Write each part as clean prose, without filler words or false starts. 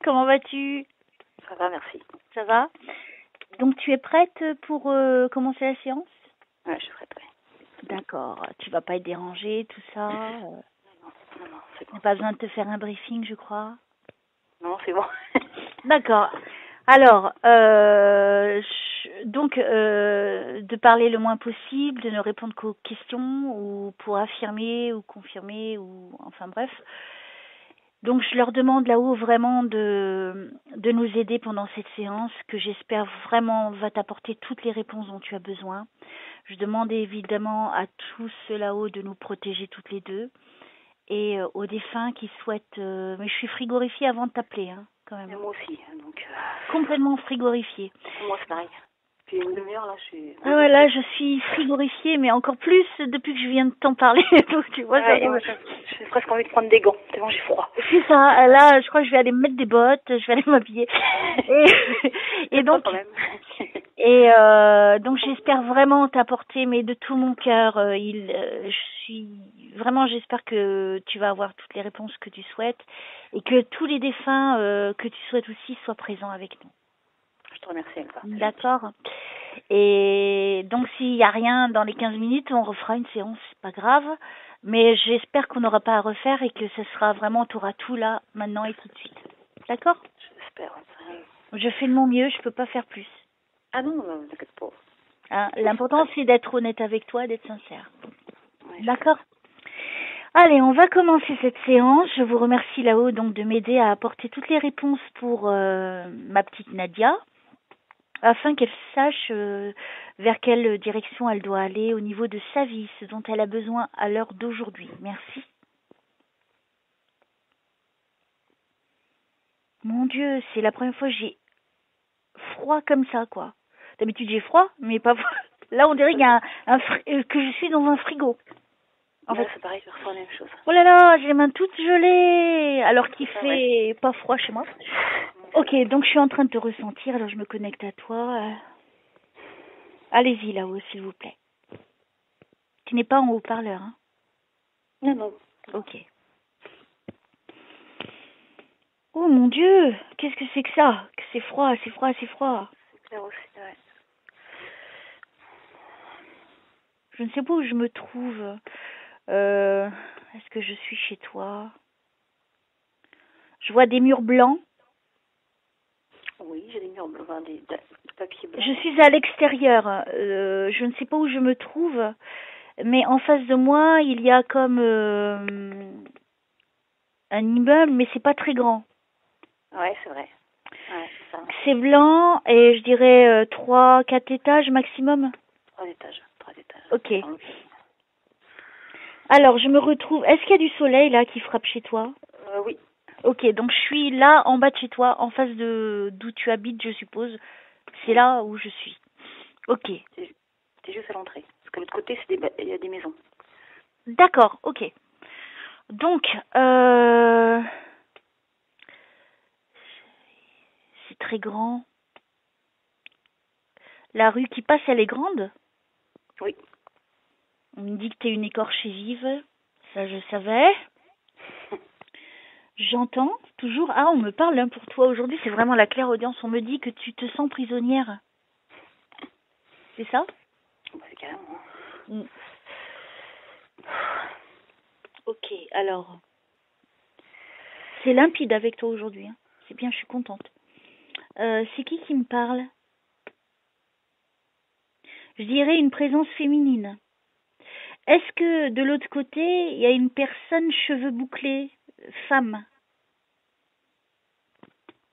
Comment vas-tu? Ça va, merci. Ça va? Donc tu es prête pour commencer la séance? Ouais, je suis prête, ouais. D'accord. Tu vas pas être dérangée, tout ça? Non, c'est Il n'y bon. a pas besoin de te faire un briefing, je crois. Non, c'est bon. D'accord. Alors, donc, de parler le moins possible, de ne répondre qu'aux questions ou pour affirmer ou confirmer ou enfin bref. Donc, je leur demande là-haut vraiment de nous aider pendant cette séance que j'espère vraiment va t'apporter toutes les réponses dont tu as besoin. Je demande évidemment à tous ceux là-haut de nous protéger toutes les deux et aux défunts qui souhaitent... mais je suis frigorifiée avant de t'appeler, hein, quand même. Et moi aussi, donc... Complètement frigorifiée. Moi, c'est pareil. Puis une demi-heure, là, je suis... Ah ouais, là, je suis frigorifiée, mais encore plus depuis que je viens de t'en parler. Donc, tu vois, Ouais, et moi, j'ai presque envie de prendre des gants, tellement j'ai froid. c'est ça. Là, je crois que je vais aller me mettre des bottes, je vais aller m'habiller. Et donc, quand même. donc, j'espère vraiment t'apporter, mais de tout mon cœur, j'espère que tu vas avoir toutes les réponses que tu souhaites et que tous les défunts que tu souhaites aussi soient présents avec nous. Je te remercie, Elsa. D'accord. Et donc, s'il n'y a rien dans les 15 minutes, on refera une séance, c'est pas grave. Mais j'espère qu'on n'aura pas à refaire et que ce sera vraiment, tu auras tout là, maintenant et tout de suite. D'accord? J'espère. Je fais de mon mieux, je peux pas faire plus. Ah non, non, t'inquiète pas. Hein, l'important, c'est d'être honnête avec toi, d'être sincère. Ouais, D'accord? Allez, on va commencer cette séance. Je vous remercie là-haut donc de m'aider à apporter toutes les réponses pour ma petite Nadia, afin qu'elle sache vers quelle direction elle doit aller au niveau de sa vie, ce dont elle a besoin à l'heure d'aujourd'hui. Merci. Mon Dieu, c'est la première fois que j'ai froid comme ça, quoi. D'habitude, j'ai froid, mais pas... Là, on dirait qu'il y a que je suis dans un frigo. En fait, c'est pareil, je ressens la même chose. oh là là, j'ai les mains toutes gelées, alors qu'il fait pas froid chez moi. Ok, donc je suis en train de te ressentir, alors je me connecte à toi. Allez-y là-haut, s'il vous plaît. Tu n'es pas en haut-parleur, hein? Non, non. Ok. Oh mon Dieu, qu'est-ce que c'est que ça? Que c'est froid, c'est froid, c'est froid. C'est clair aussi, ouais. Je ne sais pas où je me trouve. Est-ce que je suis chez toi? Je vois des murs blancs. Oui, j'ai des murs blancs, des papiers blancs. Je suis à l'extérieur. Je ne sais pas où je me trouve. Mais en face de moi, il y a comme un immeuble, mais c'est pas très grand. Ouais, c'est vrai. Ouais, c'est ça. C'est blanc et je dirais 3-4 étages maximum. 3 étages. Ok. Alors, je me retrouve... Est-ce qu'il y a du soleil là qui frappe chez toi? Oui. Ok, donc je suis là en bas de chez toi, en face de d'où tu habites, je suppose. C'est là où je suis. Ok. C'est juste à l'entrée. Parce que de l'autre côté, il y a des maisons. D'accord, ok. Donc, c'est très grand. La rue qui passe, elle est grande? Oui. On me dit que t'es une écorchée vive. Ça, je savais. J'entends toujours... Ah, on me parle hein, pour toi aujourd'hui. C'est vraiment la clairaudience. On me dit que tu te sens prisonnière. C'est ça? C'est carrément. Ok, alors... C'est limpide avec toi aujourd'hui. Hein. C'est bien, je suis contente. C'est qui me parle? Je dirais une présence féminine. Est-ce que de l'autre côté, il y a une personne cheveux bouclés, femme?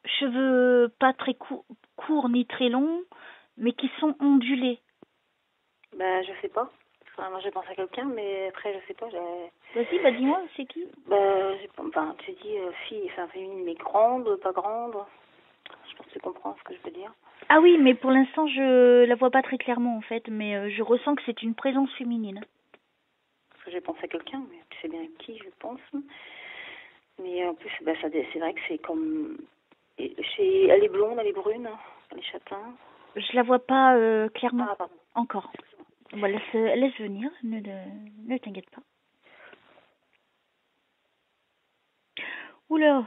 Cheveux pas très courts ni très longs, mais qui sont ondulés. Bah, je sais pas. Enfin, moi, j'ai pensé à quelqu'un, mais après, je sais pas. Vas-y, bah dis-moi, c'est qui? Bah, enfin, tu dis fille, enfin, féminine, mais grande, pas grande. Je pense que tu comprends ce que je veux dire. Ah oui, mais pour l'instant, je la vois pas très clairement, en fait, mais je ressens que c'est une présence féminine. Parce que j'ai pensé à quelqu'un, mais tu sais bien qui, je pense. Mais en plus, bah, c'est vrai que c'est comme... Elle est blonde, elle est brune, elle est châtain. Je la vois pas clairement. Ah, pardon. Encore. Bon, laisse venir, ne t'inquiète pas. Oula.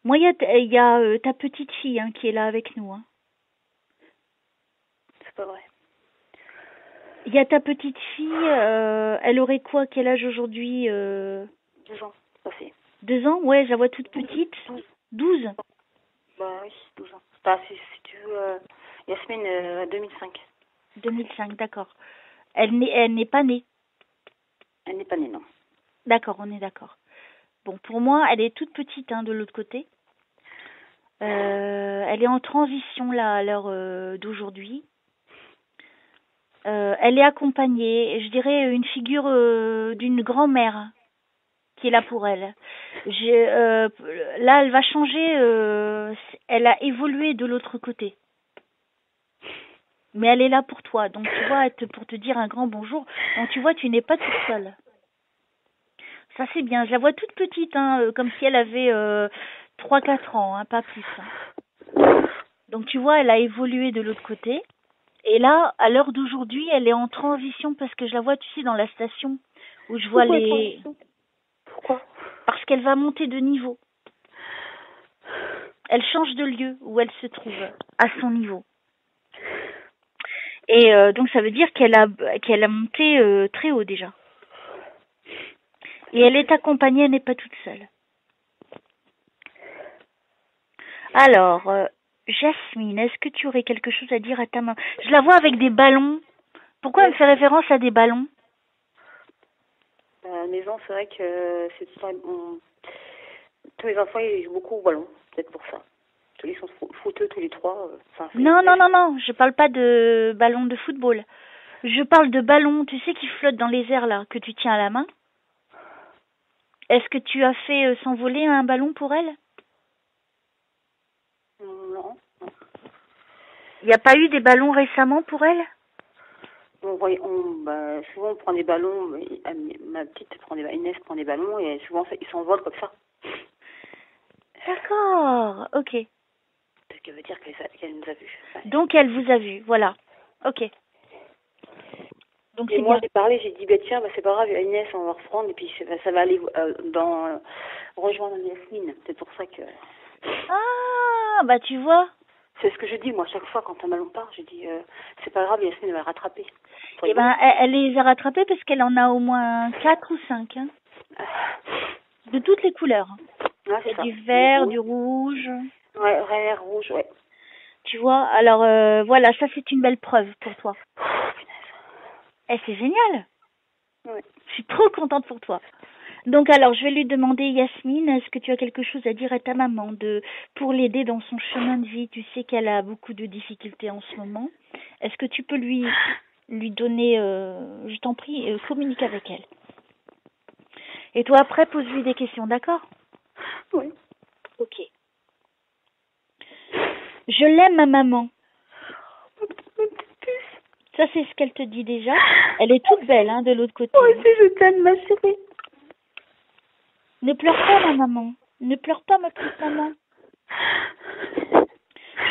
Moi, il y a ta petite fille hein, qui est là avec nous. Hein. C'est pas vrai. Il y a ta petite fille, elle aurait quoi? Quel âge aujourd'hui 12 ans, passé. 2 ans? Ouais, je la vois toute petite. 12. Bah oui, 12 ans. Bah, si tu veux, Yasmine, 2005. 2005, d'accord. Elle n'est pas née. Elle n'est pas née, non. D'accord, on est d'accord. Bon, pour moi, elle est toute petite hein, de l'autre côté. Elle est en transition là à l'heure d'aujourd'hui. Elle est accompagnée, je dirais une figure d'une grand-mère qui est là pour elle. Là, elle va changer. Elle a évolué de l'autre côté. Mais elle est là pour toi. Donc, tu vois, pour te dire un grand bonjour. Donc, tu vois, tu n'es pas toute seule. Ça, c'est bien. Je la vois toute petite, hein, comme si elle avait 3-4 ans, hein, pas plus. Hein. Donc, tu vois, elle a évolué de l'autre côté. Et là, à l'heure d'aujourd'hui, elle est en transition parce que je la vois, tu sais, dans la station où je vois les... Pourquoi? Parce qu'elle va monter de niveau. Elle change de lieu où elle se trouve, à son niveau. Et donc, ça veut dire qu'elle a monté très haut déjà. Et elle est accompagnée, elle n'est pas toute seule. Alors, Jasmine, est-ce que tu aurais quelque chose à dire à ta maman? Je la vois avec des ballons. Pourquoi elle me fait référence à des ballons? À la maison, c'est vrai que tous les enfants, ils jouent beaucoup au ballon. Peut-être pour ça. Ils sont footeux tous les trois. Non, je parle pas de ballon de football. Je parle de ballon, tu sais, qui flotte dans les airs là, que tu tiens à la main. Est-ce que tu as fait s'envoler un ballon pour elle? Non. Il n'y a pas eu des ballons récemment pour elle? Souvent on prend des ballons, ma petite prend Inès prend des ballons et souvent ils s'envolent comme ça. D'accord, ok. Ce qui veut dire qu'elle nous a vus. Ouais. Donc elle vous a vu, voilà. Ok. Donc et c'est moi bien. j'ai parlé, j'ai dit tiens, c'est pas grave, Inès on va reprendre et puis ça va aller rejoindre Yasmine. C'est pour ça que... Ah, bah tu vois. C'est ce que je dis moi chaque fois quand un ballon part, je dis c'est pas grave, Yasmine va le rattraper. Eh ben elle les a rattrapés parce qu'elle en a au moins 4 ou 5. Hein. De toutes les couleurs. Ah, il y a du vert, du rouge. Ouais, vert, rouge, ouais. Tu vois, alors voilà, ça c'est une belle preuve pour toi. Eh, c'est génial. Ouais. Je suis trop contente pour toi. Donc alors, je vais lui demander, Yasmine, est-ce que tu as quelque chose à dire à ta maman pour l'aider dans son chemin de vie? Tu sais qu'elle a beaucoup de difficultés en ce moment. Est-ce que tu peux lui donner, je t'en prie, communique avec elle. Et toi, après, pose-lui des questions, d'accord? Oui. Ok. Je l'aime, ma maman. Ça, c'est ce qu'elle te dit déjà. Elle est toute belle, hein, de l'autre côté. Moi aussi, je t'aime, ma chérie. Ne pleure pas, ma maman. Ne pleure pas, ma petite maman.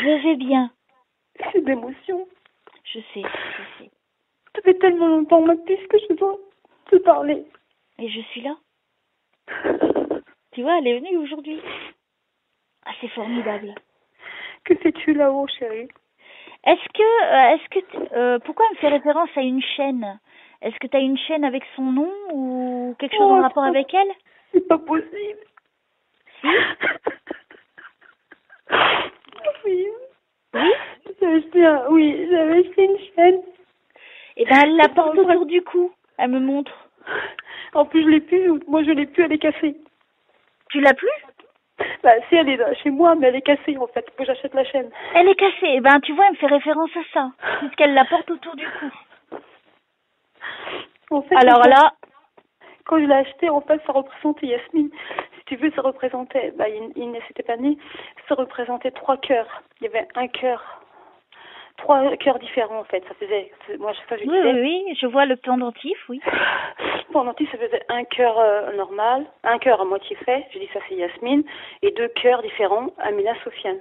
Je vais bien. C'est d'émotion. Je sais. Ça fait tellement longtemps, ma puce, que je dois te parler. Et je suis là. Tu vois, elle est venue aujourd'hui. Ah, c'est formidable. Que fais-tu là-haut, chérie? Pourquoi elle me fait référence à une chaîne? Est-ce que tu as une chaîne avec son nom ou quelque chose en rapport avec elle? C'est pas possible. Si? Oui. Oui? J'avais acheté une chaîne. Eh ben, elle la porte autour du cou. Elle me montre. En plus, je l'ai plus. Moi, je l'ai plus. Elle est cassée. Tu l'as plus? Bah, si, elle est là, chez moi, mais elle est cassée, en fait. Faut que j'achète la chaîne. Elle est cassée. Eh ben, tu vois, elle me fait référence à ça. Puisqu'elle la porte autour du cou. En fait, alors là... Quand je l'ai acheté, en fait, ça représentait Yasmine. Si tu veux, ça représentait... Inès n'était pas née. Ça représentait 3 cœurs. Il y avait un cœur... 3 cœurs différents, en fait. Ça faisait... Moi, à chaque fois, je disais... Oui, je vois le pendentif, oui. Le pendentif, ça faisait un cœur normal, un cœur à moitié fait. Je dis ça, c'est Yasmine. Et 2 cœurs différents, Amina, Sofiane.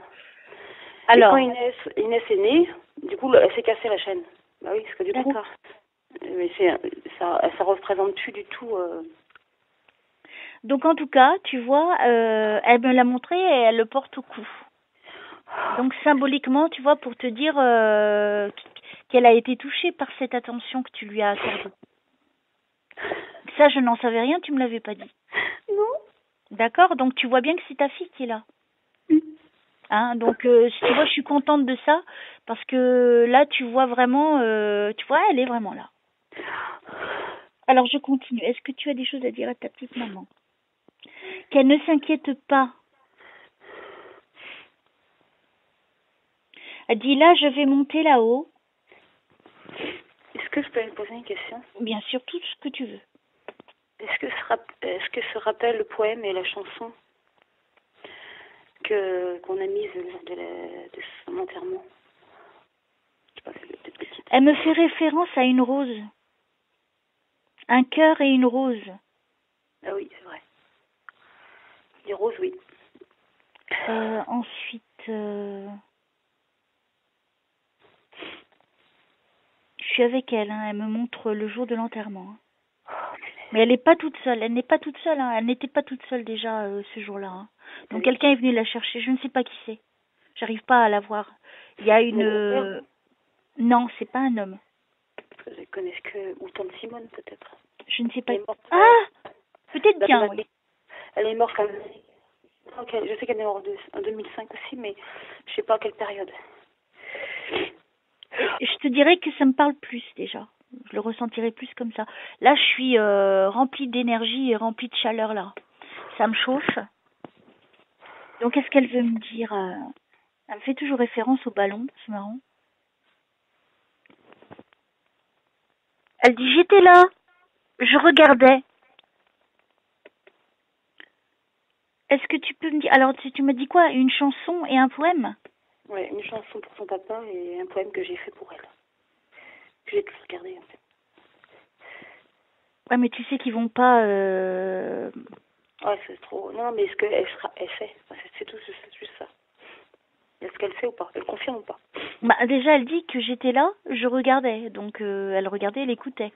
Alors... Et quand Inès est née, du coup, elle s'est cassée la chaîne. Bah oui, parce que du coup... Mais ça représente plus du tout... Donc en tout cas, tu vois, elle me l'a montré et elle le porte au cou. Donc symboliquement, tu vois, pour te dire qu'elle a été touchée par cette attention que tu lui as accordée. Ça, je n'en savais rien, tu me l'avais pas dit. Non. D'accord? Donc tu vois bien que c'est ta fille qui est là. Hein, donc, tu vois, je suis contente de ça parce que là, tu vois vraiment, tu vois, elle est vraiment là. Alors, je continue. Est-ce que tu as des choses à dire à ta petite maman? Qu'elle ne s'inquiète pas. Elle dit là, je vais monter là-haut. Est-ce que je peux me poser une question? Bien sûr, tout ce que tu veux. Est-ce que se rappelle le poème et la chanson qu'on a mise le jour de son enterrement? Je sais pas, c'est peut-être petite. Elle me fait référence à une rose. Un cœur et une rose. Ah oui, c'est vrai. Les roses, oui. Ensuite, je suis avec elle. Hein, elle me montre le jour de l'enterrement. Hein. Mais elle n'est pas toute seule. Elle n'est pas toute seule. Hein. Elle n'était pas toute seule déjà ce jour-là. Hein. Donc quelqu'un est venu la chercher. Je ne sais pas qui c'est. J'arrive pas à la voir. Il y a une. Non, c'est pas un homme. Parce que je connais que ou tante Simone peut-être. Je ne sais pas. Morte, ah, peut-être bien. Oui. Elle est morte. Je sais qu'elle est morte en 2005 aussi, mais je sais pas à quelle période. Je te dirais que ça me parle plus déjà. Je le ressentirais plus comme ça. Là, je suis remplie d'énergie et remplie de chaleur là. Ça me chauffe. Donc, qu'est-ce qu'elle veut me dire? Elle me fait toujours référence au ballon, c'est marrant. Elle dit, j'étais là, je regardais. Est-ce que tu peux me dire... Alors, tu me dis quoi? Une chanson et un poème? Ouais, une chanson pour son papa et un poème que j'ai fait pour elle. Que j'ai tous regardé, en fait. Ouais, mais tu sais qu'ils vont pas... Ouais, c'est trop... Non, mais est-ce qu'elle sait? C'est tout, c'est juste ça. Est-ce qu'elle sait ou pas? Elle confirme ou pas? Bah, déjà, elle dit que j'étais là, je regardais. Donc, elle regardait, elle écoutait.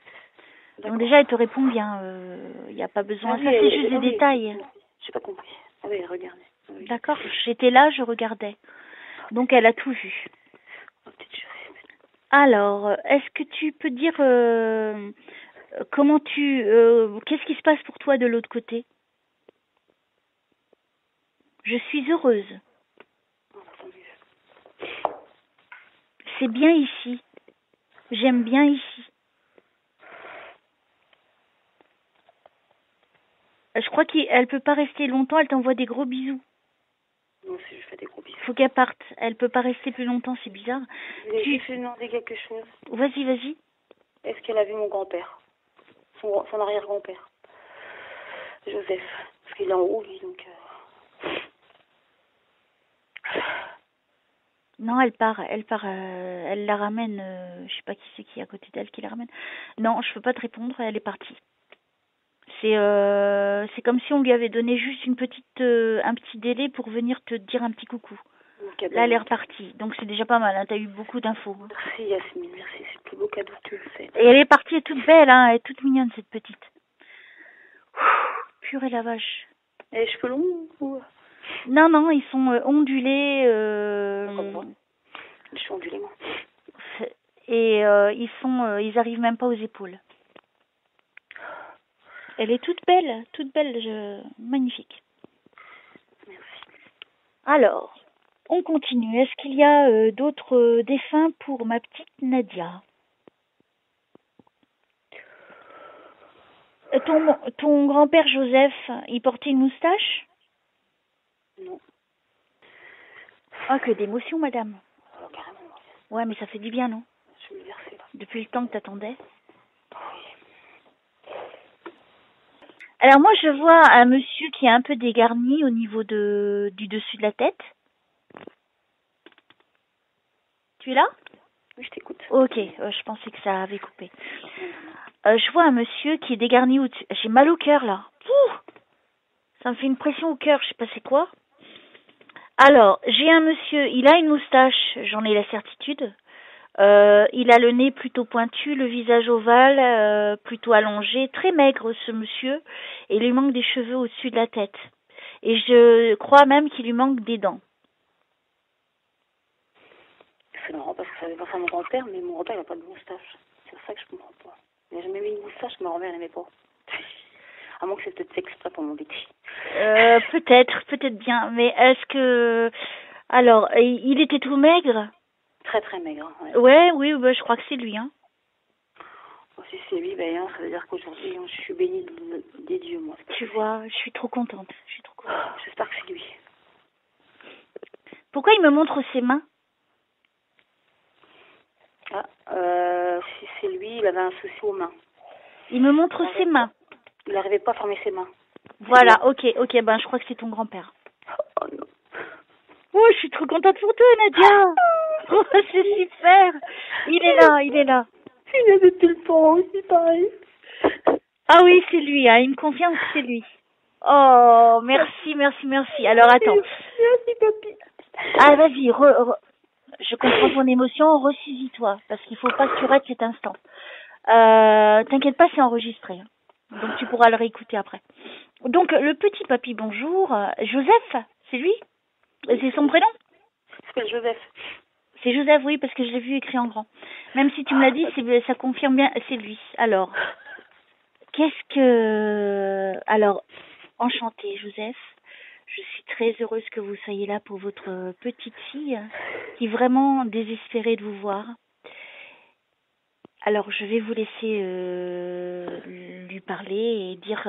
Donc déjà, elle te répond bien. Il n'y a pas besoin... Ah, ça, c'est juste des détails. J'ai pas compris. Ah oui, regardez. Oui. D'accord, j'étais là, je regardais. Donc, elle a tout vu. Oh, petite chérie. Alors, est-ce que tu peux dire comment tu... qu'est-ce qui se passe pour toi de l'autre côté? Je suis heureuse. C'est bien ici. J'aime bien ici. Je crois qu'elle peut pas rester longtemps, elle t'envoie des gros bisous. Non, si je fais des gros bisous. Faut qu'elle parte. Elle peut pas rester plus longtemps, c'est bizarre. Je vais demander quelque chose. Vas-y, vas-y. Est-ce qu'elle a vu mon grand-père? Son arrière-grand-père. Joseph. Parce qu'il est en haut, lui, donc... Non, elle part, elle la ramène, je sais pas qui c'est qui est à côté d'elle qui la ramène. Non, je peux pas te répondre, elle est partie. C'est comme si on lui avait donné juste un petit délai pour venir te dire un petit coucou. Okay, là, elle est repartie, donc c'est déjà pas mal, hein, t'as eu beaucoup d'infos. Hein. Merci Yasmine, merci, c'est le plus beau cadeau que tu me fais. Et elle est partie, elle est toute belle, hein, elle est toute mignonne cette petite. Purée la vache. Et les cheveux longs ou... Non, non, ils sont ondulés. Je suis ondulée, moi. Et ils arrivent même pas aux épaules. Elle est toute belle, magnifique. Merci. Alors, on continue. Est-ce qu'il y a d'autres défunts pour ma petite Nadia? Ton grand-père Joseph, il portait une moustache? Non. Ah, que d'émotion, madame. Alors, carrément. Ouais, mais ça fait du bien, non? Je vais me verser, là. Depuis le temps que t'attendais. Alors moi, je vois un monsieur qui est un peu dégarni au niveau du dessus de la tête. Tu es là? Oui, je t'écoute. Ok, je pensais que ça avait coupé. Je vois un monsieur qui est dégarni au-dessus. J'ai mal au cœur, là. Ouh, ça me fait une pression au cœur, je sais pas c'est quoi. Alors, j'ai un monsieur, il a une moustache, j'en ai la certitude. Il a le nez plutôt pointu, le visage ovale, plutôt allongé, très maigre ce monsieur, et il lui manque des cheveux au-dessus de la tête. Et je crois même qu'il lui manque des dents. C'est marrant parce que ça avait pas mon grand-père, mais mon grand-père il a pas de moustache. C'est ça que je comprends pas. Il n'a jamais mis une moustache, mais ma grand-mère n'aimait pas. À moins que c'était peut-être exprès pour m'embêter. Peut-être bien, mais est-ce que... Alors, il était tout maigre? Très très maigre. Ouais. Ouais, oui, bah, je crois que c'est lui, hein. Si c'est lui, ben, ça veut dire qu'aujourd'hui, je suis bénie des dieux, moi. Tu vois, je suis trop contente. J'espère que c'est lui. Pourquoi il me montre ses mains? Si c'est lui, il avait un souci aux mains. Il me montre ses mains. Il n'arrivait pas à former ses mains. Voilà, ok, ben je crois que c'est ton grand-père. Oh non. Oh, je suis trop contente pour toi, Nadia. Oh, c'est super. Il est là. Il est depuis le temps aussi, pareil. Ah oui, c'est lui, hein, il me confirme que c'est lui. Oh, merci. Alors, attends. Merci, papy. Ah, vas-y, je comprends ton émotion, ressaisis-toi, parce qu'il faut pas que tu rates cet instant. T'inquiète pas, c'est enregistré. Hein. Donc, tu pourras le réécouter après. Donc, le petit papy, bonjour. Joseph, c'est lui? C'est son prénom? C'est Joseph. C'est Joseph, oui, parce que je l'ai vu écrit en grand. Même si tu me l'as dit, ça confirme bien, c'est lui. Alors, Alors, enchanté, Joseph. Je suis très heureuse que vous soyez là pour votre petite fille, qui est vraiment désespérée de vous voir. Alors, je vais vous laisser lui parler et dire,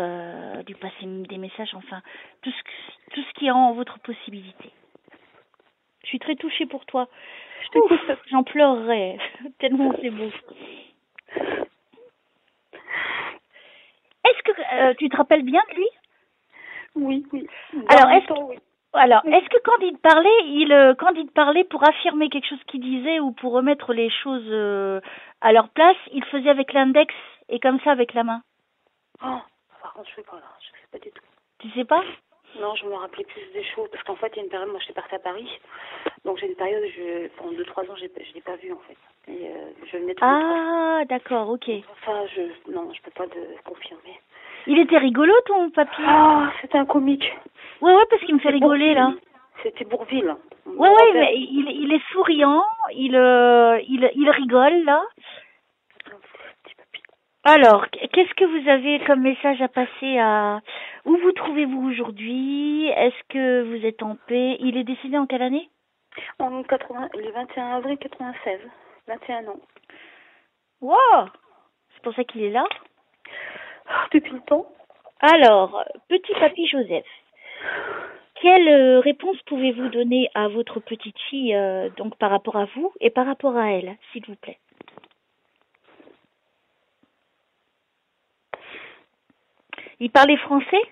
lui passer des messages, enfin, tout ce qui est en votre possibilité. Je suis très touchée pour toi. J'en pleurerais, tellement c'est beau. Est-ce que tu te rappelles bien de lui? Oui. Alors, est-ce que quand il te parlait pour affirmer quelque chose qu'il disait ou pour remettre les choses à leur place, il faisait avec l'index et comme ça avec la main? Oh, par contre, je sais pas là, je sais pas du tout. Tu sais pas? Non, je me rappelais plus des choses parce qu'en fait, il y a une période, moi, j'étais partie à Paris, donc j'ai une période, pendant 2-3 ans, je l'ai pas vu en fait. Et je venais tous les 3 ans. D'accord, ok. Ça, non, je peux pas confirmer. Il était rigolo ton papy? Ah, c'était un comique. Ouais, parce qu'il me fait rigoler là. C'était Bourville. Ouais, mais il est souriant, il rigole là. Alors, qu'est-ce que vous avez comme message à passer à... Où vous trouvez-vous aujourd'hui? Est-ce que vous êtes en paix? Il est décédé en quelle année? Le 21 avril 96. 21 ans. Wow! C'est pour ça qu'il est là? Depuis le temps. Alors, petit papy Joseph, quelle réponse pouvez-vous donner à votre petite fille, donc par rapport à vous et par rapport à elle, s'il vous plaît? Il parlait français?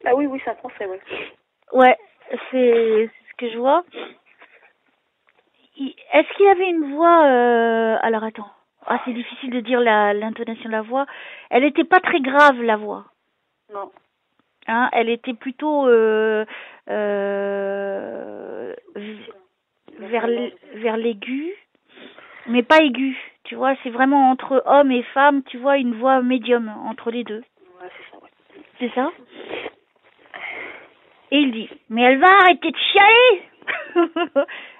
Ah oui, c'est un français, ouais. Ouais, c'est ce que je vois. Est-ce qu'il avait une voix... Alors attends. Ah, c'est difficile de dire l'intonation de la voix. Elle était pas très grave, la voix. Non. Hein, elle était plutôt vers l'aigu, mais pas aigu. Tu vois, c'est vraiment entre homme et femme, tu vois, une voix médium entre les deux. Ouais, c'est ça, ouais. C'est ça? Et il dit, mais elle va arrêter de chialer.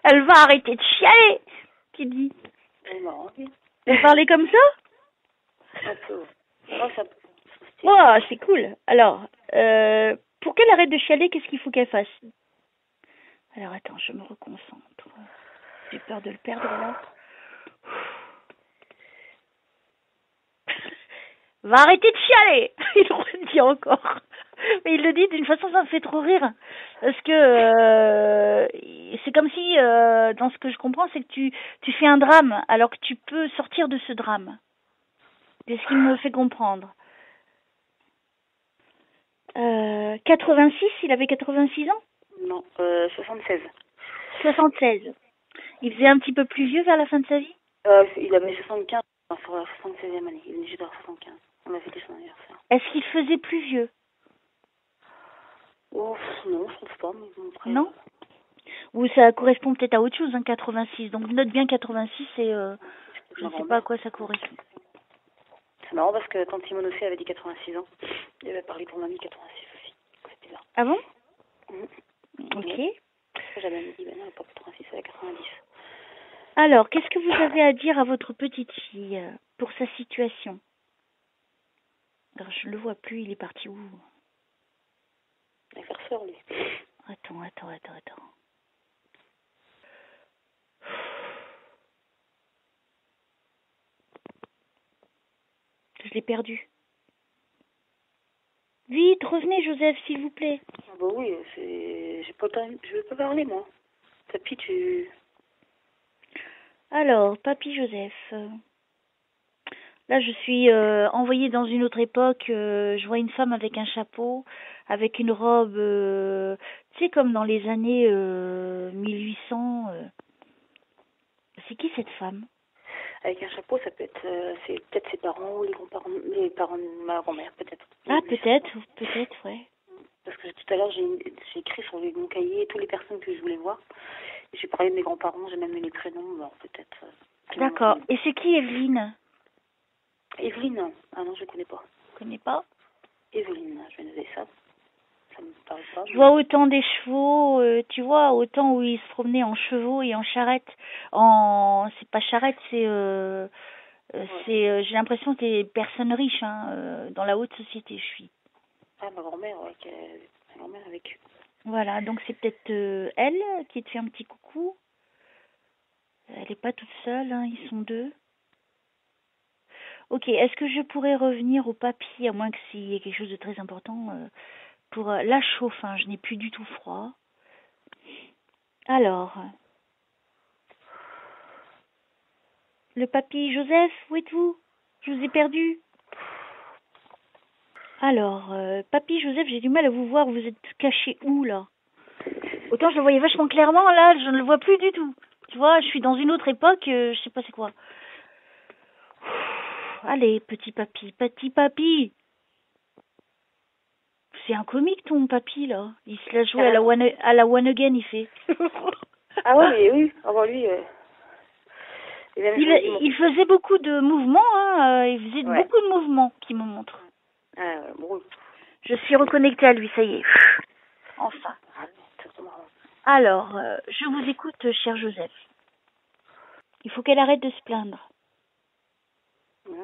Elle va arrêter de chialer. Qu'il dit. Elle parlait comme ça? Un peu. Oh, ça... Oh, c'est cool. Alors, pour qu'elle arrête de chialer, qu'est-ce qu'il faut qu'elle fasse? Alors, attends, je me reconcentre. J'ai peur de le perdre, là. Va arrêter de chialer. Il le redit encore. Mais il le dit d'une façon, ça me fait trop rire. Parce que c'est comme si, dans ce que je comprends, c'est que tu fais un drame, alors que tu peux sortir de ce drame. C'est ce qu'il me fait comprendre. 86, il avait 86 ans? Non, 76. 76. Il faisait un petit peu plus vieux vers la fin de sa vie? Il avait 75 sur la 76e année. Il est né dans 75. On a fêté son anniversaire. Est-ce qu'il faisait plus vieux? Oh, non, je trouve pas. Mais bon, après, non? Ou ça correspond peut-être à autre chose, hein, 86. Donc note bien 86 et je ne sais pas à quoi ça correspond. C'est marrant parce que quand Simone aussi avait dit 86 ans, il avait parlé pour mamie 86 aussi. C'était là. Ah bon? Ok. Oui. J'avais dit, ben non, pas 86, elle a 90. Alors, qu'est-ce que vous avez à dire à votre petite fille pour sa situation? Alors, je ne le vois plus, il est parti où? Il va faire sœur, lui. Attends. Je l'ai perdu. Vite, revenez, Joseph, s'il vous plaît. Ah bah oui, j'ai pas le temps, je veux pas parler, moi. Papy, tu... Alors, papy Joseph. Là, je suis envoyée dans une autre époque. Je vois une femme avec un chapeau, avec une robe, tu sais, comme dans les années 1800. C'est qui cette femme? Avec un chapeau, ça peut être, c'est peut-être ses parents ou les grands-parents, les parents de ma grand-mère, peut-être. Ah, peut-être, ouais. Parce que tout à l'heure, j'ai écrit sur mon cahier toutes les personnes que je voulais voir. J'ai parlé de mes grands-parents, j'ai même mis les prénoms, alors peut-être. D'accord. Et c'est qui Evelyne? Evelyne, ah non, je ne connais pas. Je connais pas. Evelyne, je vais noter ça. Ça me parle pas. Je vois autant des chevaux, tu vois, autant où ils se promenaient en chevaux et en charrette. C'est pas charrette, j'ai l'impression que c'est des personnes riches, hein, dans la haute société, je suis. Ah, ma grand-mère, ouais, ma grand-mère a vécu. Voilà, donc c'est peut-être elle qui te fait un petit coucou. Elle n'est pas toute seule, hein, ils sont deux. Ok, est-ce que je pourrais revenir au papier, à moins que s'il y ait quelque chose de très important, pour la chauffe, hein, je n'ai plus du tout froid. Alors, le papy Joseph, où êtes-vous? Je vous ai perdu. Alors, papy Joseph, j'ai du mal à vous voir, vous êtes caché où, là? Autant je le voyais vachement clairement, là, je ne le vois plus du tout. Tu vois, je suis dans une autre époque, je sais pas c'est quoi. Allez, petit papy. C'est un comique, ton papy, là. Il se la joue à la one again, il fait. Ah ouais, mais oui. Ah bah lui, il faisait beaucoup de mouvements, hein. Il faisait beaucoup de mouvements, qui me montre. Ah, bon. Je suis reconnectée à lui, ça y est. Enfin. Alors, je vous écoute, cher Joseph. Il faut qu'elle arrête de se plaindre.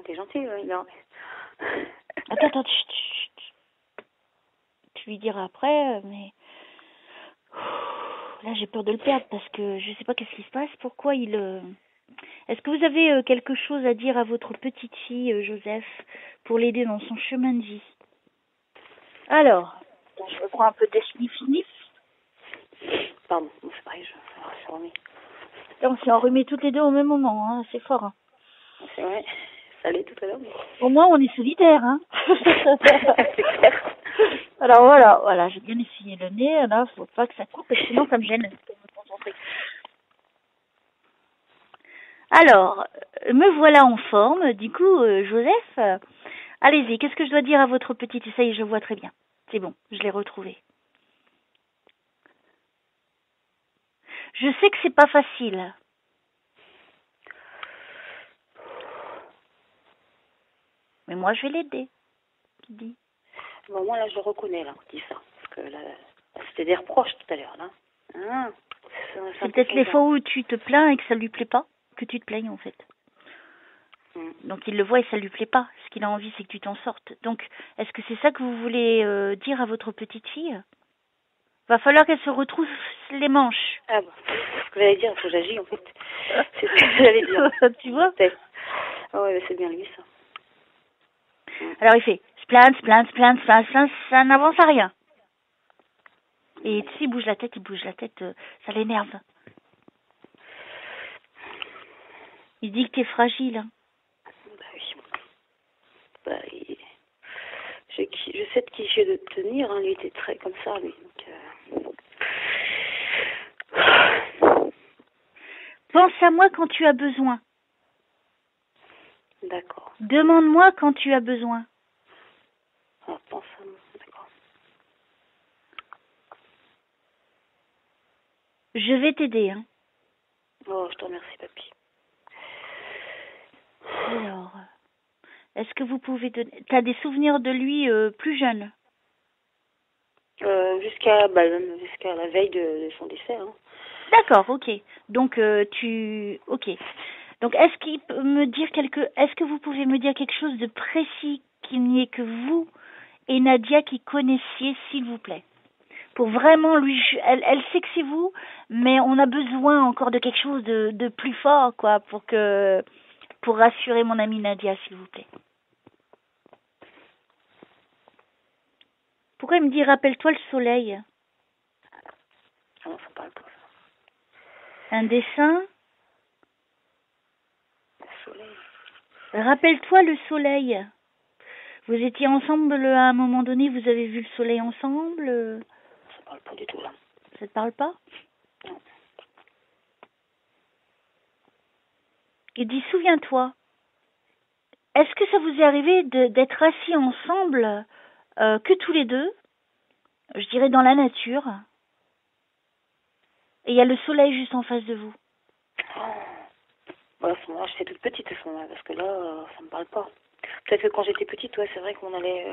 T'es gentil, non. Attends, chut. Tu lui diras après, mais... Là, j'ai peur de le perdre parce que je sais pas qu'est-ce qui se passe. Pourquoi il... Est-ce que vous avez quelque chose à dire à votre petite fille, Joseph, pour l'aider dans son chemin de vie? Alors, je reprends un peu de sniff. Pardon, c'est pareil, je suis remis. On s'est enrhumés toutes les deux au même moment, hein, c'est fort. Hein. C'est vrai, ça allait tout à l'heure. Mais... Au moins, on est solidaires, hein. C'est clair. Alors voilà, j'ai bien essuyé le nez, là, faut pas que ça coupe, parce que sinon ça me gêne pour me concentrer. Alors, me voilà en forme, du coup, Joseph, allez-y, qu'est-ce que je dois dire à votre petite? Ça y est, je vois très bien. C'est bon, je l'ai retrouvé. Je sais que c'est pas facile. Mais moi, je vais l'aider. Qui dit? Bon, moi, là, je le reconnais, là, on dit ça. Parce que là, c'était des reproches tout à l'heure, là. Ah, c'est peut-être les fois où tu te plains et que ça lui plaît pas, que tu te plaignes, en fait. Donc il le voit et ça lui plaît pas. Ce qu'il a envie, c'est que tu t'en sortes. Donc, est-ce que c'est ça que vous voulez dire à votre petite fille? Va falloir qu'elle se retrousse les manches. Ah bon, ce que j'allais dire, il faut que j'agis, en fait. C'est ce que j'allais dire. Tu vois? Ah ouais, c'est bien lui, ça. Alors il fait, se plaint, ça n'avance à rien. Et tu sais, il bouge la tête, ça l'énerve. Il dit que t'es fragile. Hein. Bah oui. Bah, je sais de qui j'ai de tenir, hein. Lui était très comme ça, lui. Donc, Pense à moi quand tu as besoin. D'accord. Demande-moi quand tu as besoin. Ah, pense à moi, d'accord. Je vais t'aider, hein. Oh, je te remercie, papy. Alors, est-ce que vous pouvez donner... T'as des souvenirs de lui plus jeune? Jusqu'à la veille de son décès. Hein. D'accord, ok. Donc, Ok. Donc, est-ce que vous pouvez me dire quelque chose de précis qu'il n'y ait que vous et Nadia qui connaissiez, s'il vous plaît? Pour vraiment lui... Elle sait que c'est vous, mais on a besoin encore de quelque chose de plus fort, quoi, pour rassurer mon amie Nadia, s'il vous plaît. Pourquoi il me dit, rappelle-toi le soleil? Ah non, ça me parle pas, ça. Un dessin? Le soleil. Rappelle-toi le soleil. Vous étiez ensemble à un moment donné, vous avez vu le soleil ensemble? Ça me parle pas du tout, là. Ça te parle pas? Non. Il dit, souviens-toi, est-ce que ça vous est arrivé d'être assis ensemble, que tous les deux, je dirais dans la nature, et il y a le soleil juste en face de vous? Oh. Voilà, à ce moment-là, j'étais toute petite à ce moment-là, parce que là, ça me parle pas. Peut-être que quand j'étais petite, ouais, c'est vrai qu'on allait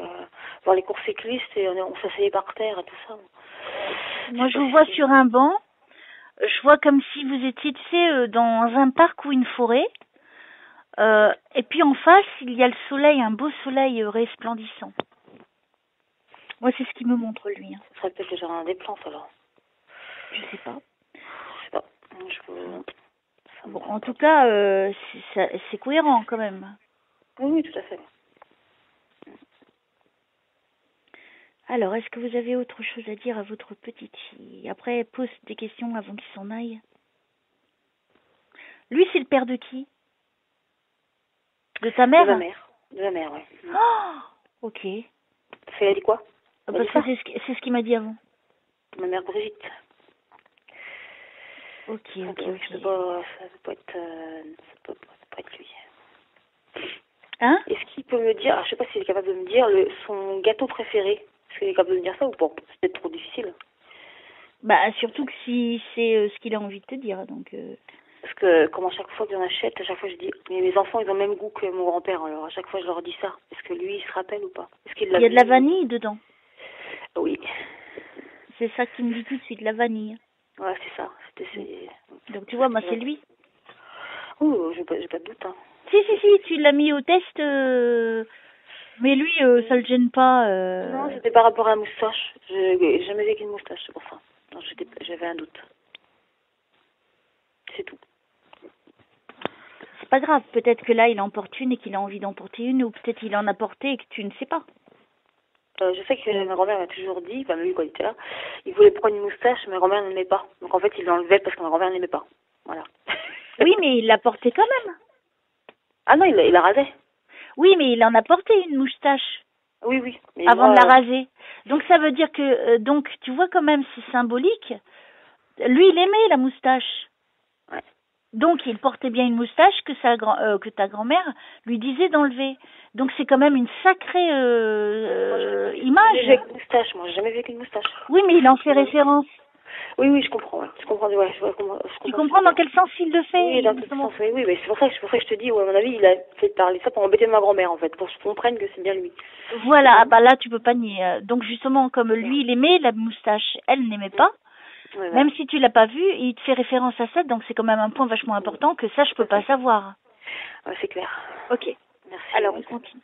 voir les courses cyclistes et on s'asseyait par terre et tout ça. Moi, je vous vois sur un banc. Je vois comme si vous étiez, tu sais, dans un parc ou une forêt. Et puis en face, il y a le soleil, un beau soleil resplendissant. Moi, c'est ce qu'il me montre, lui. Hein. Ce serait peut-être le jardin des plantes, alors. Je sais pas. Je sais pas. Bon, en tout cas, c'est cohérent quand même. Oui, oui, tout à fait. Alors, est-ce que vous avez autre chose à dire à votre petite fille? Après, pose des questions avant qu'il s'en aille. Lui, c'est le père de qui? De ta mère? De ma mère. De ma mère, oui. Oh, ok. Elle a dit quoi? Parce que c'est ce qu'il m'a dit avant. Ma mère Brigitte. Ok. Ça peut pas être lui. Hein? Est-ce qu'il peut me dire, je sais pas s'il est capable de me dire son gâteau préféré? Est-ce qu'il est capable de me dire ça ou pas? C'est peut-être trop difficile. Bah, surtout que si c'est ce qu'il a envie de te dire, donc... Parce que, comme à chaque fois que j'en achète, à chaque fois je dis, mais mes enfants, ils ont le même goût que mon grand-père, alors à chaque fois je leur dis ça. Est-ce que lui, il se rappelle ou pas? Est-ce qu'il Il y a de la vanille dedans. Oui. C'est ça qui me dit tout de suite, la vanille. Ouais, c'est ça. Donc tu vois, moi c'est lui. Oh, j'ai pas de doute. Hein. Si, tu l'as mis au test, mais lui, ça le gêne pas. Non, c'était par rapport à la moustache. J'ai jamais vu qu'une moustache, c'est pour ça. Non, j'avais un doute. C'est tout. C'est pas grave, peut-être que là il en porte une et qu'il a envie d'en porter une, ou peut-être il en a porté et que tu ne sais pas. Je sais que ma grand-mère m'a toujours dit, enfin lui quand il était là, il voulait prendre une moustache, mais ma grand-mère n'aimait pas. Donc en fait il l'enlevait parce que ma grand-mère n'aimait pas. Voilà. Oui, mais il l'a porté quand même. Ah non, il la rasait. Oui, mais il en a porté une moustache. Oui. Mais avant moi, de la raser. Donc ça veut dire que, donc tu vois quand même, c'est symbolique. Lui, il aimait la moustache. Ouais. Donc il portait bien une moustache que ta grand-mère lui disait d'enlever. Donc c'est quand même une sacrée image. J'ai avec une moustache, moi j'ai jamais vu avec une moustache. Oui, mais il en fait référence. Oui, je comprends. Ouais. Je comprends. Tu comprends dans quel sens il le fait? Oui, dans quel sens. Oui, mais c'est pour ça que je te dis, ouais, à mon avis, il a fait parler ça pour embêter ma grand-mère en fait, pour que je comprenne que c'est bien lui. Voilà, ah bah là tu peux pas nier. Donc justement, comme lui il aimait la moustache, elle n'aimait pas. Ouais, même si tu l'as pas vu, il te fait référence à ça, donc c'est quand même un point vachement important que ça je peux pas savoir. Ouais, c'est clair. Ok. Merci. Alors on continue.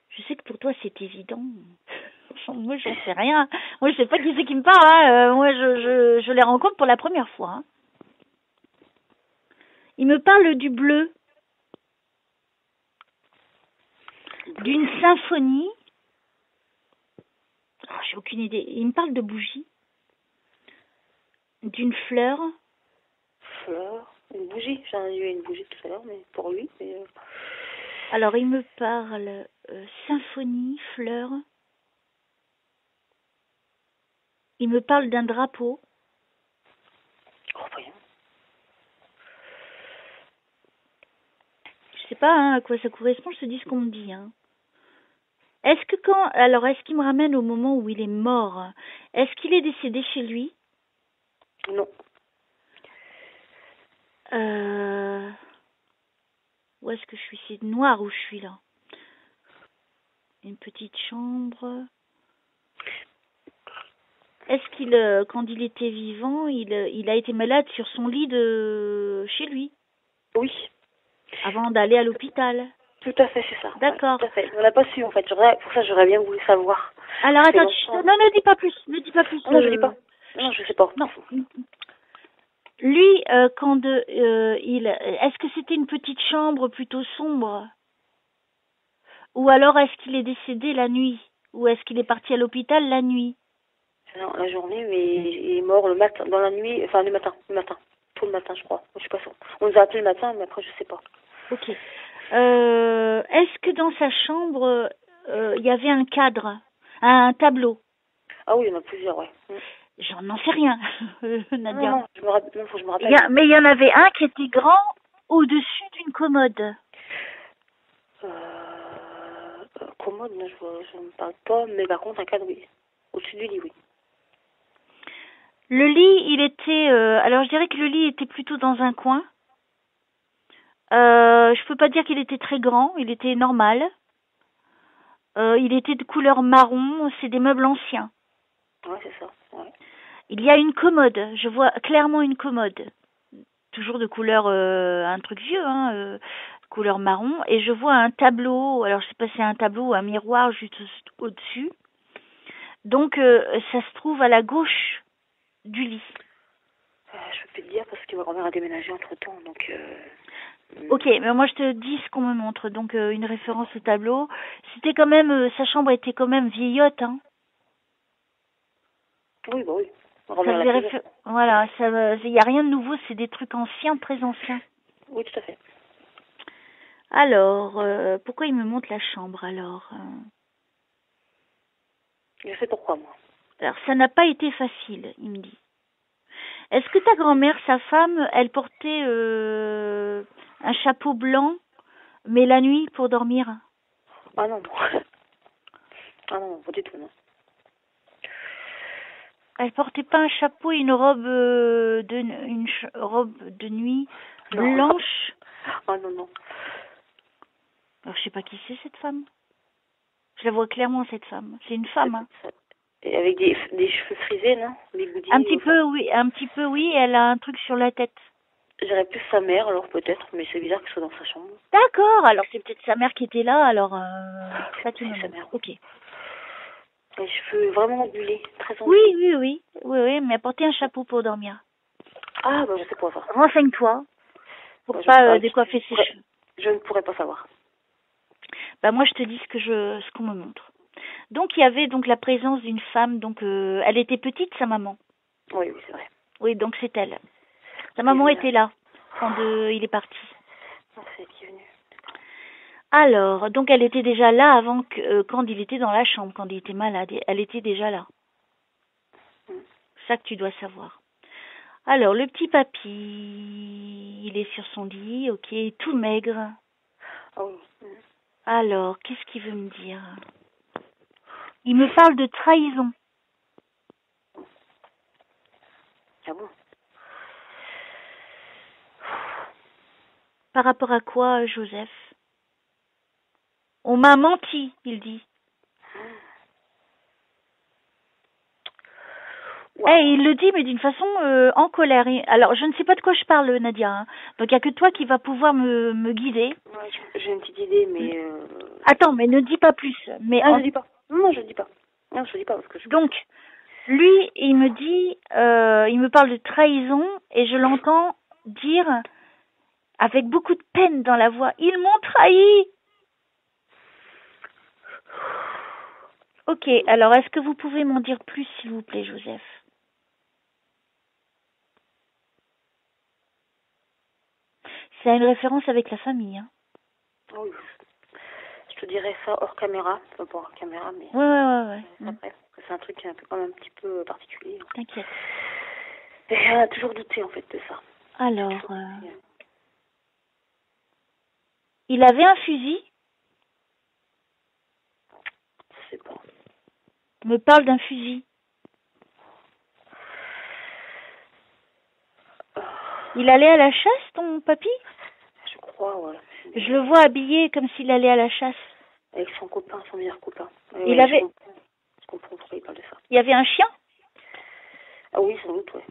Je sais que pour toi c'est évident. Moi j'en sais rien. Moi je sais pas qui c'est qui me parle. Hein. Moi je les rencontre pour la première fois. Hein. Il me parle du bleu, d'une symphonie. Oh, j'ai aucune idée. Il me parle de bougies, d'une fleur. Fleur, une bougie. J'en ai eu une bougie tout à l'heure, mais pour lui. Mais Alors il me parle symphonie, fleur. Il me parle d'un drapeau. Oh, voyons. Je sais pas hein, à quoi ça correspond, je te dis ce qu'on me dit. Hein. Est-ce qu'il me ramène au moment où il est mort? Est-ce qu'il est décédé chez lui? Non. Où est-ce que je suis? C'est noir où je suis là. Une petite chambre. Est-ce qu'il, quand il était vivant, il a été malade sur son lit de chez lui, Oui. avant d'aller à l'hôpital? Tout à fait, c'est ça. D'accord. Ouais, tout à fait. On n'a pas su, en fait. Pour ça, j'aurais bien voulu savoir. Alors, Ça fait attends, longtemps. non, ne dis pas plus, ne dis pas plus. Non, je dis pas. Non, je sais pas. Non. Lui, est-ce que c'était une petite chambre plutôt sombre? Ou alors est-ce qu'il est décédé la nuit? Ou est-ce qu'il est parti à l'hôpital la nuit? Non, la journée, mais il est mort le matin, dans la nuit, enfin le matin. Tout le matin, je crois. Je suis pas sûre. On nous a appelé le matin, mais après, je sais pas. Ok. Est-ce que dans sa chambre, il y avait un cadre, un tableau? Ah oui, il y en a plusieurs, ouais. J'en sais rien, Nadia. Non, je me rappelle. Non, faut que je me rappelle. Mais il y en avait un qui était grand au-dessus d'une commode. Commode, non, je ne parle pas, mais par contre, un cadre, oui. Au-dessus du lit, oui. Le lit, il était... alors, je dirais que le lit était plutôt dans un coin. Je peux pas dire qu'il était très grand, il était normal. Il était de couleur marron, c'est des meubles anciens. Ouais, c'est ça, ouais. Il y a une commode, je vois clairement une commode. Toujours de couleur, un truc vieux, hein, couleur marron. Et je vois un tableau, alors je sais pas si c'est un tableau ou un miroir juste au-dessus. Donc, ça se trouve à la gauche du lit. Je peux plus te dire parce que ma grand-mère a déménagé entre-temps, donc... Ok, mais moi je te dis ce qu'on me montre. Donc, une référence au tableau. C'était quand même, sa chambre était quand même vieillotte, hein. Oui, bah oui. Ma Ça grand-mère l'a faisait toujours. voilà, il y a rien de nouveau, c'est des trucs anciens, très anciens. Oui, tout à fait. Alors, pourquoi il me montre la chambre alors? Je sais pourquoi, moi. Alors, ça n'a pas été facile, il me dit. Est-ce que ta grand-mère, sa femme, elle portait un chapeau blanc, mais la nuit pour dormir? Ah non, non. Ah non, pas du tout, non. Elle portait pas un chapeau et une robe robe de nuit Non. blanche? Ah non, non. Alors, je sais pas qui c'est cette femme. Je la vois clairement cette femme. C'est une femme, hein. Et avec des cheveux frisés, non? Des goudis, Un petit peu, oui, elle a un truc sur la tête. J'irais plus sa mère, alors peut-être, mais c'est bizarre qu'elle soit dans sa chambre. D'accord, alors c'est peut-être sa mère qui était là, alors ça qui me C'est sa manque. mère. Ok. Les cheveux vraiment ondulés, très Oui, ondulés. oui, mais porter un chapeau pour dormir. Ah, bah je sais pas ça. Renseigne-toi pour Bah, pas décoiffer ses cheveux. Je ne pourrais pas savoir. Bah moi je te dis ce qu'on me montre. Donc il y avait donc la présence d'une femme, donc elle était petite sa maman. Oui, oui, c'est vrai. Oui, donc c'est elle. Sa maman était là quand il est parti. Ah, c'est elle qui est venue. Alors, donc elle était déjà là avant que quand il était dans la chambre, quand il était malade, elle était déjà là. C'est ça que tu dois savoir. Alors, le petit papy, il est sur son lit, ok, tout maigre. Ah oui. Alors, qu'est-ce qu'il veut me dire? Il me parle de trahison. Ah bon? Par rapport à quoi, Joseph? On m'a menti, il dit. Wow. Eh, il le dit, mais d'une façon en colère. Alors, je ne sais pas de quoi je parle, Nadia, hein. Donc, il n'y a que toi qui va pouvoir me guider. Ouais, j'ai une petite idée, mais... Attends, mais ne dis pas plus. Mais Ah, je dis pas. Non, je dis pas. Non, je dis pas parce que je... Donc, lui, il me dit, il me parle de trahison et je l'entends dire avec beaucoup de peine dans la voix, ils m'ont trahi. Ok, alors est-ce que vous pouvez m'en dire plus, s'il vous plaît, Joseph? C'est une référence avec la famille, hein? Oui. Je te dirais ça hors caméra. Pas hors caméra, mais... Ouais. Après, c'est un truc quand même un petit peu particulier. T'inquiète. Et elle a toujours douté, en fait, de ça. Alors, il avait un fusil? Je sais pas. Il me parle d'un fusil. Il allait à la chasse, ton papy? Je crois, ouais. Je le vois habillé comme s'il allait à la chasse. Avec son copain, son meilleur copain. Il avait... Je comprends pourquoi il parle de ça. Il y avait un chien? Ah oui, sans doute, ouais.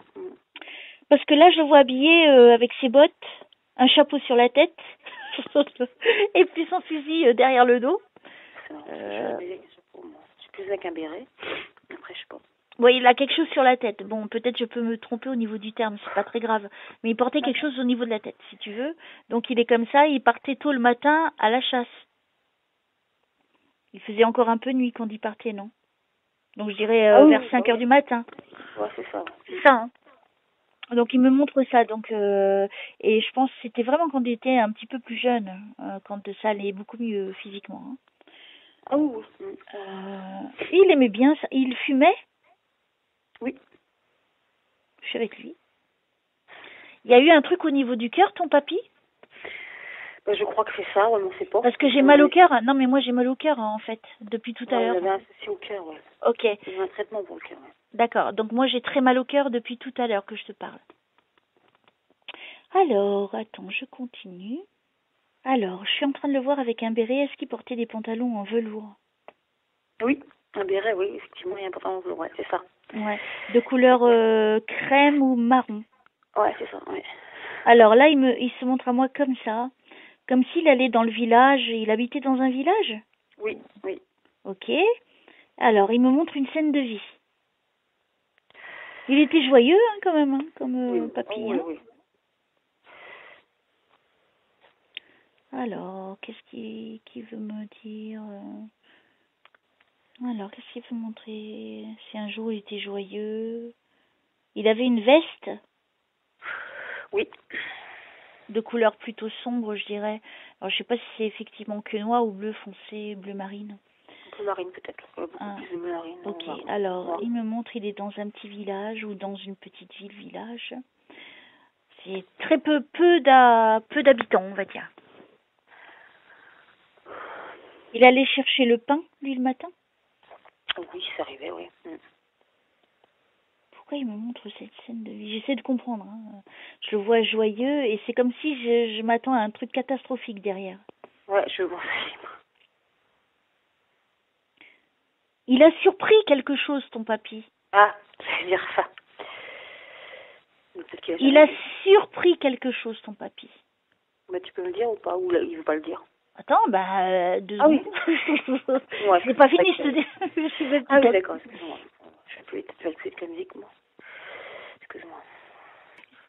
Parce que là, je le vois habillé avec ses bottes, un chapeau sur la tête, et puis son fusil derrière le dos. C'est plus avec un béret. Après, je sais pas. Oui, il a quelque chose sur la tête. Bon, peut-être je peux me tromper au niveau du terme, c'est pas très grave. Mais il portait quelque chose au niveau de la tête, si tu veux. Donc il est comme ça, il partait tôt le matin à la chasse. Il faisait encore un peu nuit quand il partait, non? Donc je dirais vers 5 heures du matin. Ouais, c'est ça. C'est ça, hein. Donc il me montre ça. Donc et je pense que c'était vraiment quand il était un petit peu plus jeune, quand ça allait beaucoup mieux physiquement. Hein. Ah oui. Il aimait bien ça. Il fumait? Oui. Je suis avec lui. Il y a eu un truc au niveau du cœur, ton papy? Je crois que c'est ça, ouais, mais on sait pas. Parce que j'ai mal au cœur. Non, mais moi j'ai mal au cœur en fait, depuis tout à l'heure. Il avait un souci au cœur, ouais. Ok. Il y a un traitement pour le cœur, ouais. D'accord. Donc moi j'ai très mal au cœur depuis tout à l'heure que je te parle. Alors, attends, je continue. Alors, je suis en train de le voir avec un béret. Est-ce qu'il portait des pantalons en velours? Oui, un béret, oui, effectivement, il y a un pantalon en velours, ouais, c'est ça. Ouais. De couleur crème ou marron? Ouais, c'est ça, ouais. Alors là, il se montre à moi comme ça, comme s'il allait dans le village. Il habitait dans un village? Oui, oui. Ok. Alors, il me montre une scène de vie. Il était joyeux, hein, quand même, hein, comme papy. Oui, hein. oui. Alors, qu'est-ce qu'il veut me dire? Alors, qu'est-ce qu'il veut montrer? Si un jour il était joyeux. Il avait une veste? Oui. De couleur plutôt sombre, je dirais. Alors, je sais pas si c'est effectivement que noir ou bleu foncé, bleu marine. Un peu marine, peut-être. Beaucoup plus de marine. Ok, alors, il me montre, il est dans un petit village ou dans une petite ville-village. C'est très peu d'habitants, on va dire. Il allait chercher le pain, lui, le matin? Oui, ça arrivait, oui. Pourquoi il me montre cette scène de vie? J'essaie de comprendre. Hein. Je le vois joyeux et c'est comme si je m'attends à un truc catastrophique derrière. Ouais, je vois ça. Il a surpris quelque chose, ton papy. Ah, ça veut dire ça. Il a surpris quelque chose, ton papy. Bah, tu peux me le dire ou pas? Ou là, il veut pas le dire? Attends, 2 secondes. Oui. Ouais, c'est pas fini, je te dis. Ah oui, d'accord, excuse-moi. Je vais plus être la musique, moi. Excuse-moi.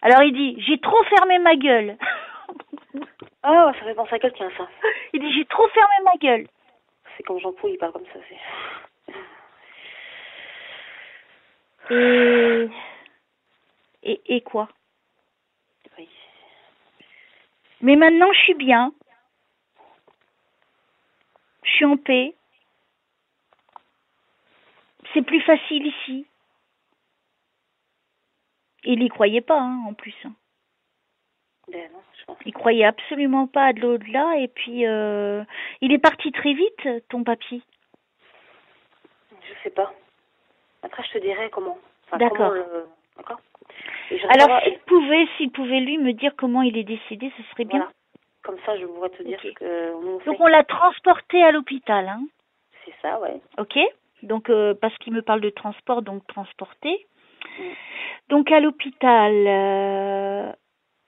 Alors il dit, j'ai trop fermé ma gueule. Ah, ça fait penser à quelqu'un, ça. Il dit, j'ai trop fermé ma gueule. C'est comme Jean-Paul, il parle comme ça, Et quoi? Oui. Mais maintenant, je suis bien. Je suis en paix. C'est plus facile ici. Il y croyait pas, hein, en plus. Ben non, je pense. Il croyait absolument pas à de l'au-delà. Et puis, il est parti très vite, ton papy. Je sais pas. Après, je te dirai comment. Enfin, d'accord. D'accord. Alors, s'il pouvait lui me dire comment il est décédé, ce serait bien. Voilà. Comme ça, je pourrais te dire ce que... Donc, on l'a transporté à l'hôpital, hein? C'est ça, ouais. Ok. Donc, parce qu'il me parle de transport, donc transporté. Donc, à l'hôpital,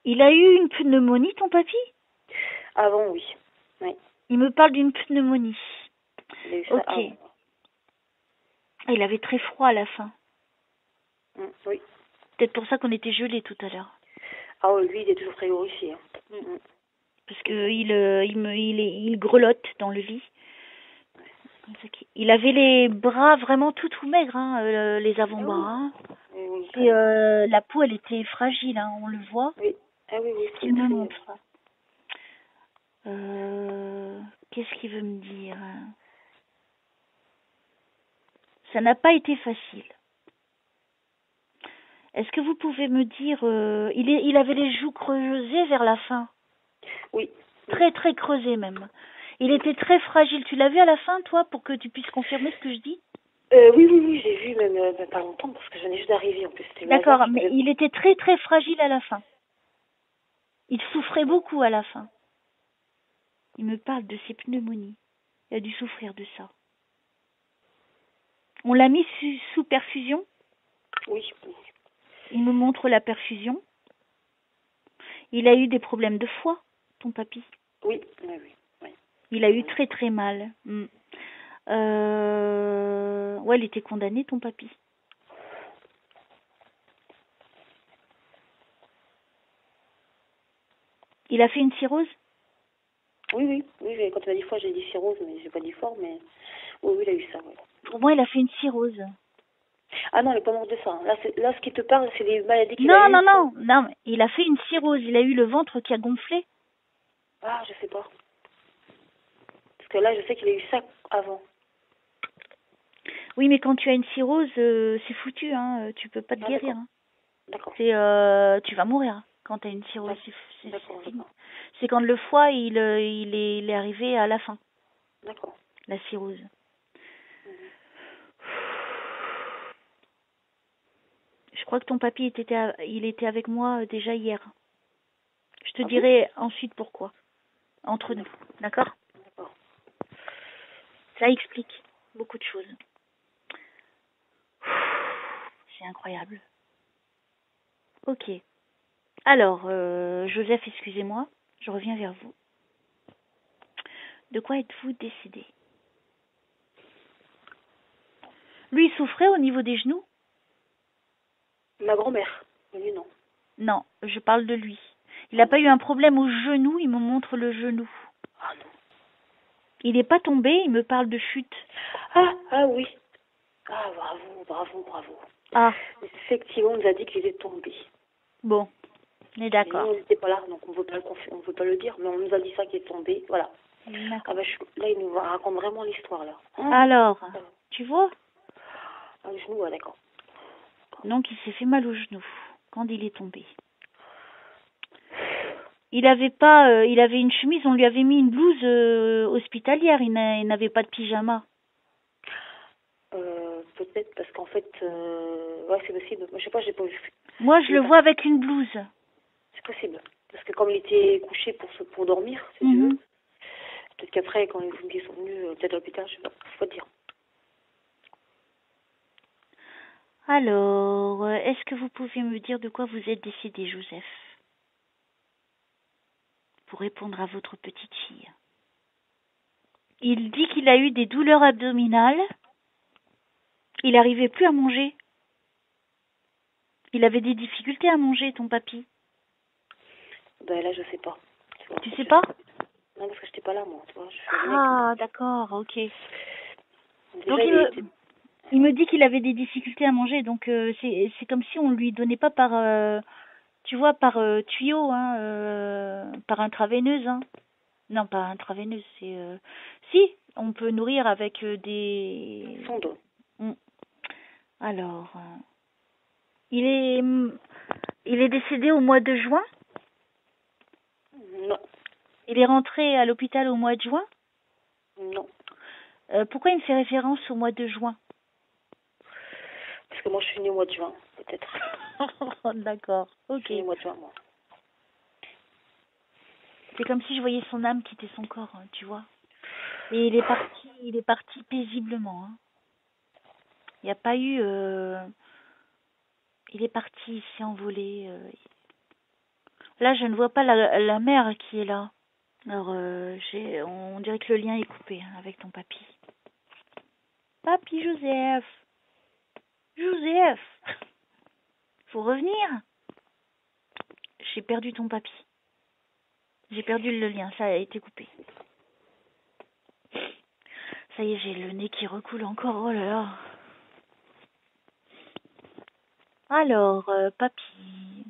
il a eu une pneumonie, ton papy? Avant, oui. Oui. Il me parle d'une pneumonie. Il a eu ça avant. Il avait très froid à la fin. Oui. Peut-être pour ça qu'on était gelés tout à l'heure. Ah oui, lui, il est toujours très horrifié. Parce que il grelotte dans le lit. Il avait les bras vraiment tout maigres, hein, les avant-bras. Hein. Oui, et la peau, elle était fragile, hein, on le voit. Oui. Ah oui, oui. Il me montre. Qu'est-ce qu'il veut me dire? Ça n'a pas été facile. Est-ce que vous pouvez me dire, il avait les joues creusées vers la fin? Oui. Très, très creusées même. Il était très fragile. Tu l'as vu à la fin, toi, pour que tu puisses confirmer ce que je dis? Oui, j'ai vu, même pas longtemps, parce que je venais juste d'arriver, en plus. D'accord, mais il était très, très fragile à la fin. Il souffrait beaucoup à la fin. Il me parle de ses pneumonies. Il a dû souffrir de ça. On l'a mis sous perfusion. Oui. Il me montre la perfusion. Il a eu des problèmes de foie, ton papy. Oui. Il a eu très très mal. Ouais, il était condamné, ton papy. Il a fait une cirrhose? Oui. Quand tu m'as dit foie, j'ai dit cirrhose, mais j'ai pas dit fort, mais oui, il a eu ça, oui. Pour moi, il a fait une cirrhose. Ah non, il n'est pas mort de ça. Là, ce qui te parle, c'est des maladies qu'il a eues. Non, il a fait une cirrhose. Il a eu le ventre qui a gonflé. Ah, je sais pas. Parce que là, je sais qu'il a eu ça avant. Oui, mais quand tu as une cirrhose, c'est foutu, hein. Tu peux pas te guérir. Hein. D'accord. Tu vas mourir quand tu as une cirrhose. D'accord. C'est quand le foie, il est arrivé à la fin. D'accord. La cirrhose. Je crois que ton papy il était avec moi déjà hier. Je te dirai ensuite pourquoi. Entre nous, d'accord? D'accord. Ça explique beaucoup de choses. C'est incroyable. Ok. Alors, Joseph, excusez-moi, je reviens vers vous. De quoi êtes-vous décédé? Lui, il souffrait au niveau des genoux? Ma grand-mère. Lui, non. Non, je parle de lui. Il n'a pas eu un problème au genou, il me montre le genou. Ah non. Il n'est pas tombé, il me parle de chute. Ah oui. Ah, bravo. Ah. Effectivement, on nous a dit qu'il était tombé. Bon, on est d'accord. Nous, on n'était pas là, donc on ne veut pas le dire, mais on nous a dit ça qu'il est tombé, voilà. D'accord. Là, il nous raconte vraiment l'histoire, là. Alors, tu vois? Ah, le genou, d'accord. Donc, il s'est fait mal au genou quand il est tombé. Il avait une chemise, on lui avait mis une blouse hospitalière, il n'avait pas de pyjama. Peut-être parce qu'en fait, ouais, c'est possible. Moi, je sais pas, j'ai pas vu. Moi, je le vois avec une blouse. C'est possible. Parce que comme il était couché pour dormir, si tu veux, peut-être qu'après, quand les pompiers sont venus, peut-être à l'hôpital, je sais pas, faut pas te dire. Alors, est-ce que vous pouvez me dire de quoi vous êtes décédé, Joseph? Pour répondre à votre petite fille. Il dit qu'il a eu des douleurs abdominales. Il n'arrivait plus à manger. Il avait des difficultés à manger, ton papy. Ben là, je sais pas. Tu sais pas? Non, parce que j'étais pas là, moi. Tu vois, Ah, d'accord, ok. Déjà, Donc il me dit qu'il avait des difficultés à manger, donc c'est comme si on lui donnait pas par, tu vois, par tuyau, hein, par intraveineuse, hein. Non, pas intraveineuse, c'est si, on peut nourrir avec des sonde. Alors, il est décédé au mois de juin? Non. Il est rentré à l'hôpital au mois de juin? Non. Pourquoi il me fait référence au mois de juin? Parce que moi, je suis née au mois de juin, peut-être. D'accord, ok. Je suis née au mois de juin, moi. C'est comme si je voyais son âme quitter son corps, hein, tu vois. Et il est parti paisiblement. Hein. Il n'y a pas eu... Il est parti, il s'est envolé. Là, je ne vois pas la mère qui est là. Alors, on dirait que le lien est coupé hein, avec ton papy. Papy Joseph. Joseph. Faut revenir. J'ai perdu ton papy. J'ai perdu le lien, ça a été coupé. Ça y est, j'ai le nez qui recoule encore, oh là là. Alors, papy.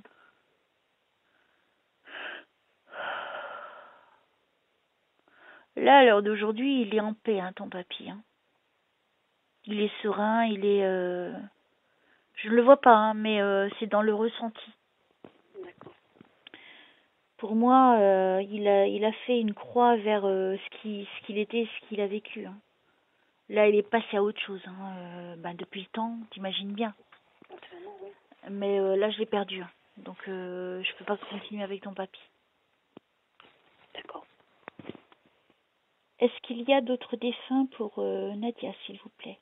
Là, à l'heure d'aujourd'hui, il est en paix, hein, ton papy. Hein. Il est serein, il est... Je ne le vois pas, hein, mais c'est dans le ressenti. D'accord. Pour moi, il a fait une croix vers ce qu'il était, ce qu'il a vécu. Hein. Là, il est passé à autre chose. Hein. Depuis le temps, t'imagines bien. Mais là, je l'ai perdu. Hein. Donc, je peux pas continuer avec ton papy. Est-ce qu'il y a d'autres défunts pour Nadia, s'il vous plaît?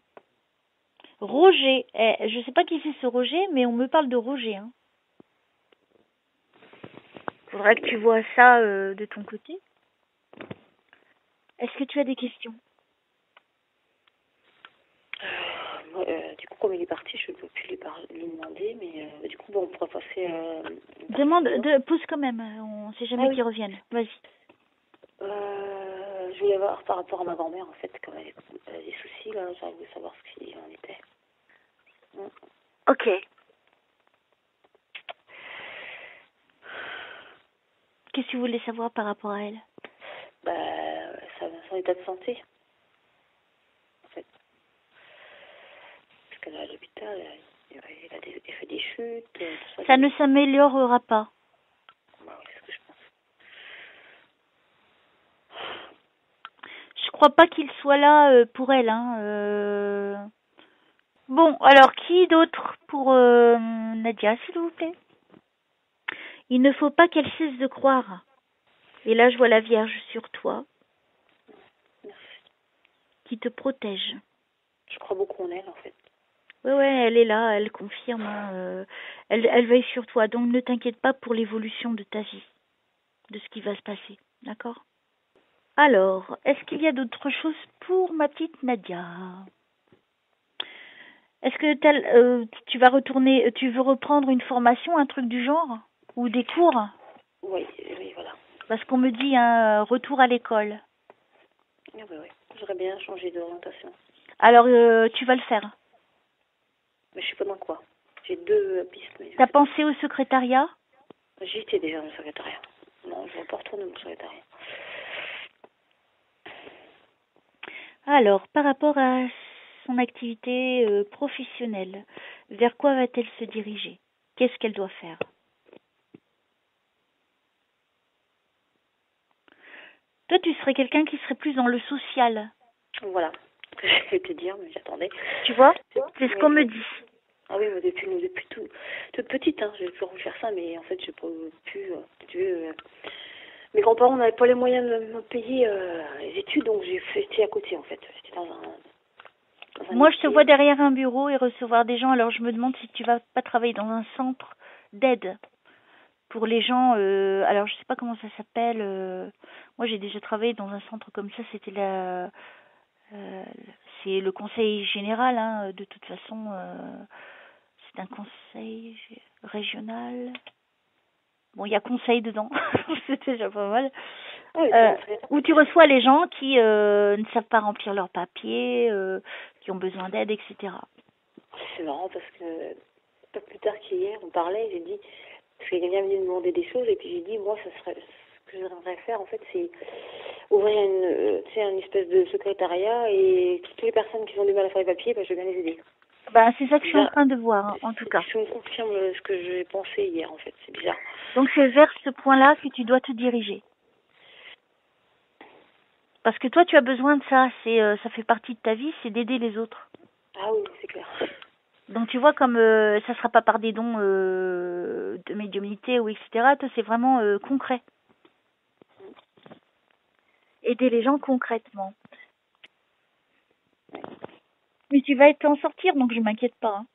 Roger. Je sais pas qui c'est ce Roger, mais on me parle de Roger. Hein. Faudra que tu vois ça de ton côté. Est-ce que tu as des questions? Du coup, comme il est parti, je ne peux plus lui demander, mais du coup, bon, on pourra passer... Pose quand même, on sait jamais qu'ils reviennent. Vas-y. Je voulais voir par rapport à ma grand-mère, en fait, comme elle a des soucis, là, j'aurais voulu savoir ce qu'il en était. Ok. Qu'est-ce que tu voulais savoir par rapport à elle? Son état de santé, en fait. Parce qu'elle est à l'hôpital, il fait des chutes, tout ça. Ça ne s'améliorera pas. Bah oui, c'est ce que je pense. Je crois pas qu'il soit là pour elle. Hein. Bon, alors qui d'autre pour Nadia, s'il vous plaît? Il ne faut pas qu'elle cesse de croire. Et là, je vois la Vierge sur toi, qui te protège. Je crois beaucoup en elle, en fait. Ouais, elle est là, elle confirme. Hein, elle veille sur toi. Donc, ne t'inquiète pas pour l'évolution de ta vie, de ce qui va se passer. D'accord? Alors, est-ce qu'il y a d'autres choses pour ma petite Nadia? Est-ce que tu vas retourner, tu veux reprendre une formation, un truc du genre? Ou des cours? Oui, voilà. Parce qu'on me dit un retour à l'école. Oui. J'aurais bien changé d'orientation. Alors, tu vas le faire. Mais je sais pas dans quoi. J'ai 2 pistes. T'as pensé au secrétariat? J'y étais déjà dans le secrétariat. Non, je ne vais pas retourner dans le secrétariat. Alors, par rapport à son activité professionnelle, vers quoi va-t-elle se diriger? Qu'est-ce qu'elle doit faire? Toi, tu serais quelqu'un qui serait plus dans le social. Voilà. Je vais te dire, mais j'attendais. Tu vois? C'est ce qu'on me dit. Ah oui, mais depuis toute petite, hein, j'ai toujours voulu faire ça, mais en fait, j'ai pas pu. Mes grands-parents n'avaient pas les moyens de me payer les études, donc j'ai fait à côté, en fait. J'étais dans un Moi, je métier. te vois derrière un bureau et recevoir des gens, alors je me demande si tu vas pas travailler dans un centre d'aide pour les gens. Alors, je sais pas comment ça s'appelle. Moi, j'ai déjà travaillé dans un centre comme ça. C'était c'est le conseil général, hein, de toute façon. C'est un conseil régional. Bon, il y a conseil dedans, c'est déjà pas mal. Où tu reçois les gens qui ne savent pas remplir leurs papiers, qui ont besoin d'aide, etc. C'est marrant parce que pas plus tard qu'hier, on parlait, j'ai dit, parce que quelqu'un venu me demander des choses, et puis j'ai dit, moi, ce que j'aimerais faire, en fait, c'est ouvrir une espèce de secrétariat, et toutes les personnes qui ont du mal à faire les papiers, je vais bien les aider. C'est ça que je suis en train de voir, hein, en tout cas. Ça me confirme ce que j'ai pensé hier, en fait. C'est bizarre. Donc, c'est vers ce point-là que tu dois te diriger. Parce que toi, tu as besoin de ça. Ça fait partie de ta vie, c'est d'aider les autres. Ah oui, c'est clair. Donc, tu vois, comme ça sera pas par des dons de médiumnité ou etc., toi, c'est vraiment concret. Aider les gens concrètement. Mais tu vas t'en sortir, donc je m'inquiète pas. Hein.